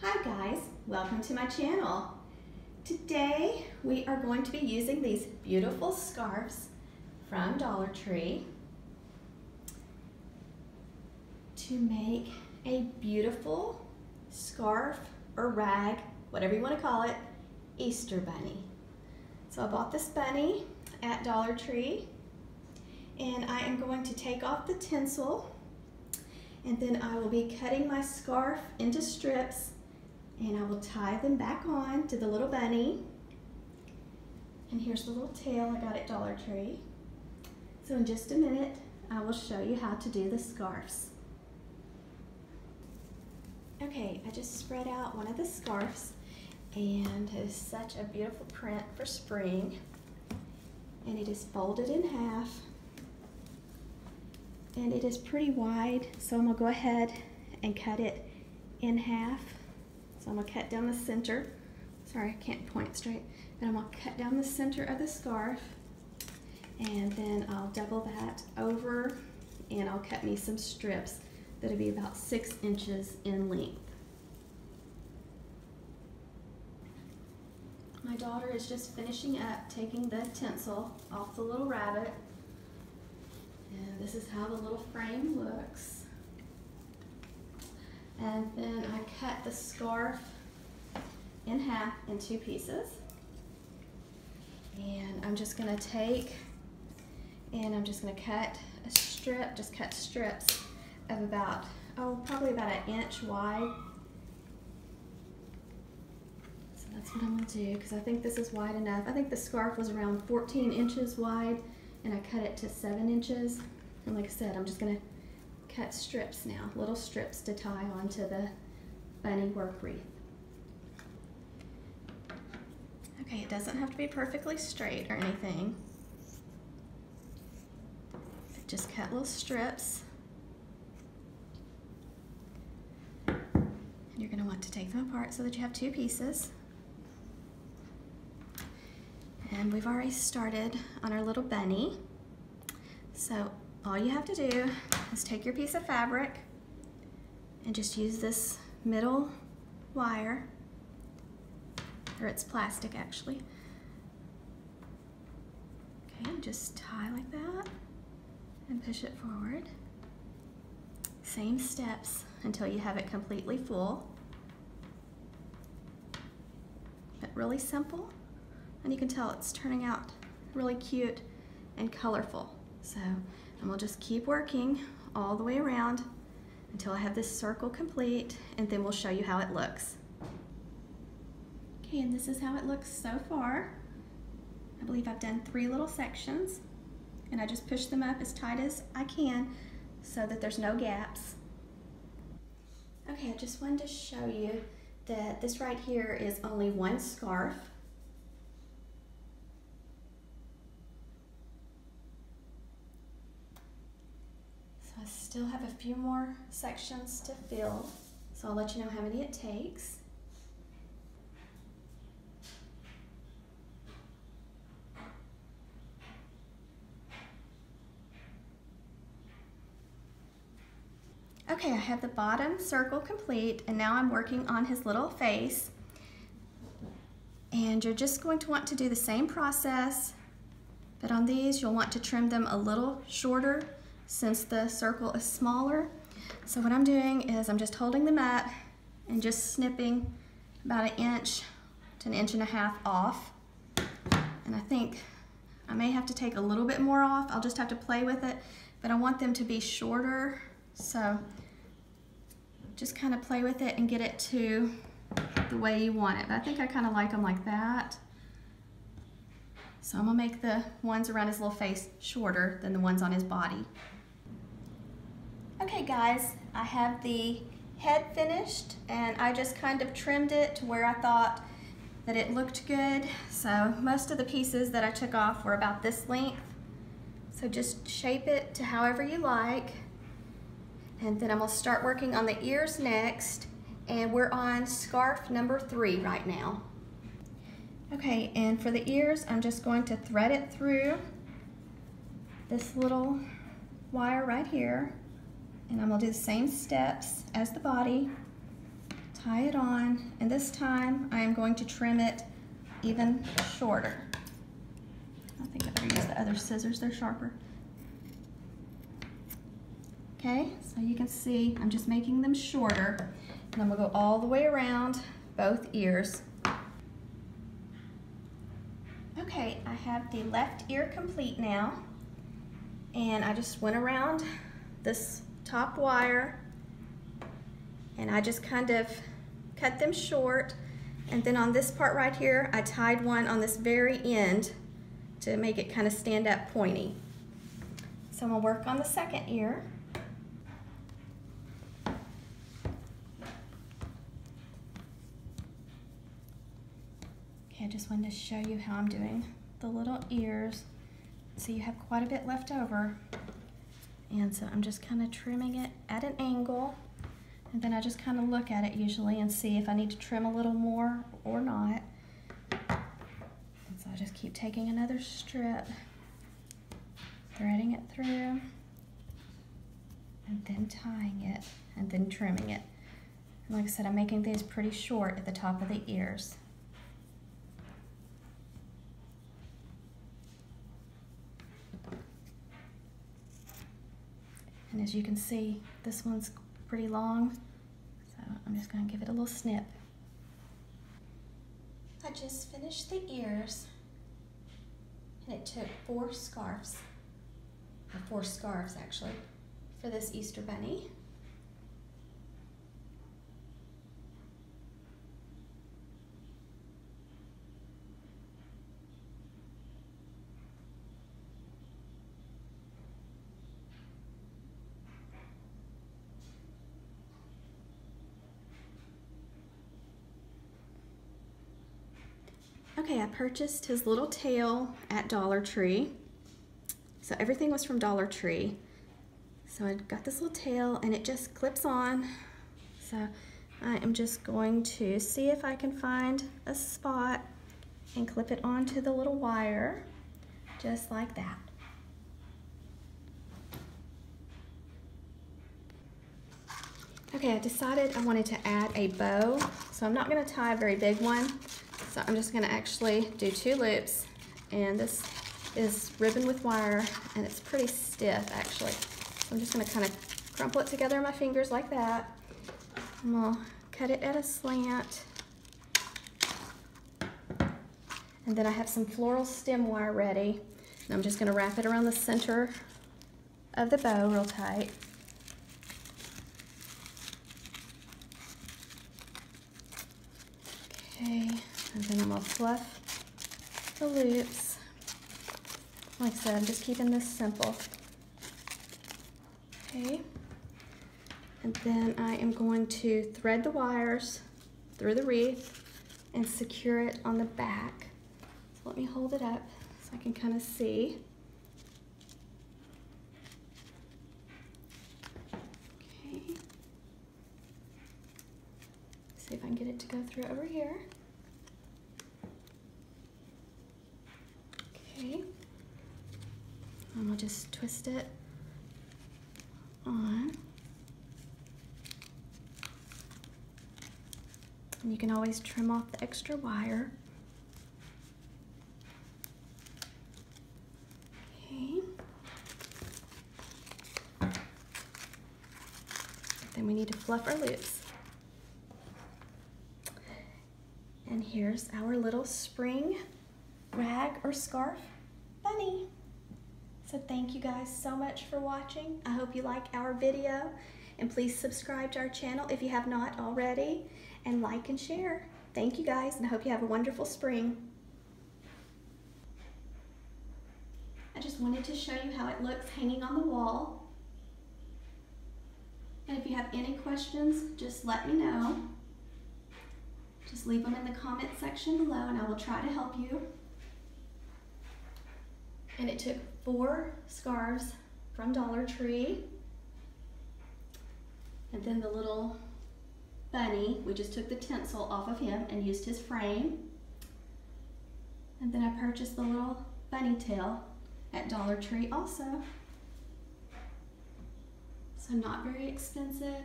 Hi guys, welcome to my channel. Today we are going to be using these beautiful scarves from Dollar Tree to make a beautiful scarf or rag, whatever you want to call it, Easter bunny. So I bought this bunny at Dollar Tree and I am going to take off the tinsel, and then I will be cutting my scarf into strips and I will tie them back on to the little bunny. And here's the little tail I got at Dollar Tree. So in just a minute, I will show you how to do the scarves. Okay, I just spread out one of the scarves, and it is such a beautiful print for spring. And it is folded in half. And it is pretty wide, so I'm gonna go ahead and cut it in half. So I'm gonna cut down the center. Sorry, I can't point straight. But I'm gonna cut down the center of the scarf, and then I'll double that over, and I'll cut me some strips that'll be about 6 inches in length. My daughter is just finishing up taking the tinsel off the little rabbit. And this is how the little frame looks. And then I cut the scarf in half in 2 pieces. And I'm just gonna take and I'm just gonna cut a strip, just cut strips of about, probably about 1 inch wide. So that's what I'm gonna do, because I think this is wide enough. I think the scarf was around 14 inches wide, and I cut it to 7 inches. And like I said, I'm just gonna cut strips now, little strips to tie onto the bunny work wreath. Okay, it doesn't have to be perfectly straight or anything. Just cut little strips. And you're gonna want to take them apart so that you have 2 pieces. And we've already started on our little bunny. So all you have to do is take your piece of fabric and just use this middle wire, or it's plastic actually. Okay, and just tie like that and push it forward. Same steps until you have it completely full. But really simple, and you can tell it's turning out really cute and colorful. So, and we'll just keep working all the way around until I have this circle complete, and then we'll show you how it looks. Okay, and this is how it looks so far. I believe I've done 3 little sections, and I just push them up as tight as I can so that there's no gaps. Okay, I just wanted to show you that this right here is only 1 scarf. I still have a few more sections to fill, so I'll let you know how many it takes. Okay, I have the bottom circle complete, and now I'm working on his little face. And you're just going to want to do the same process, but on these you'll want to trim them a little shorter since the circle is smaller. So what I'm doing is I'm just holding them up and just snipping about 1 inch to 1.5 inches off. And I think I may have to take a little bit more off. I'll just have to play with it, but I want them to be shorter. So just kind of play with it and get it to the way you want it. But I think I kind of like them like that. So I'm gonna make the ones around his little face shorter than the ones on his body. Okay guys, I have the head finished, and I just kind of trimmed it to where I thought that it looked good. So most of the pieces that I took off were about this length. So just shape it to however you like. And then I'm gonna start working on the ears next, and we're on scarf number 3 right now. Okay, and for the ears, I'm just going to thread it through this little wire right here. And I'm gonna do the same steps as the body. tie it on, and this time I am going to trim it even shorter. I think I better use the other scissors, they're sharper. Okay, so you can see I'm just making them shorter, and then we'll go all the way around both ears. Okay, I have the left ear complete now, and I just went around this top wire, and I just kind of cut them short, and then on this part right here, I tied one on this very end to make it kind of stand up pointy. So I'm gonna work on the second ear. Okay, I just wanted to show you how I'm doing the little ears. So you have quite a bit left over. And so I'm just kind of trimming it at an angle. And then I just kind of look at it usually and see if I need to trim a little more or not. And so I just keep taking another strip, threading it through, and then tying it, and then trimming it. And like I said, I'm making these pretty short at the top of the ears. And as you can see, this one's pretty long, so I'm just going to give it a little snip. I just finished the ears, and it took 4 scarves, or 4 scarves actually, for this Easter bunny. Okay, I purchased his little tail at Dollar Tree. So everything was from Dollar Tree. So I got this little tail, and it just clips on. So I am just going to see if I can find a spot and clip it onto the little wire, just like that. Okay, I decided I wanted to add a bow. So I'm not gonna tie a very big one. So I'm just gonna actually do 2 loops, and this is ribbon with wire, and it's pretty stiff actually. So I'm just gonna kind of crumple it together in my fingers like that. I'm gonna cut it at a slant. And then I have some floral stem wire ready, and I'm just gonna wrap it around the center of the bow real tight. Okay. And then I'm going to fluff the loops. Like I said, I'm just keeping this simple. Okay. And then I am going to thread the wires through the wreath and secure it on the back. So let me hold it up so I can kind of see. Okay. See if I can get it to go through over here. Okay, and we'll just twist it on. And you can always trim off the extra wire. Okay. Then we need to fluff our loops. And here's our little spring rag or scarf bunny. So thank you guys so much for watching. I hope you like our video, and please subscribe to our channel if you have not already, and like and share. Thank you guys, and I hope you have a wonderful spring. I just wanted to show you how it looks hanging on the wall. And if you have any questions, just let me know. Just leave them in the comment section below, and I will try to help you. And it took 4 scarves from Dollar Tree. And then the little bunny, we just took the tinsel off of him and used his frame. And then I purchased the little bunny tail at Dollar Tree also. So not very expensive.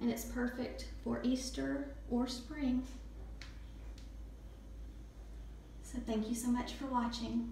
and it's perfect for Easter or spring. So thank you so much for watching.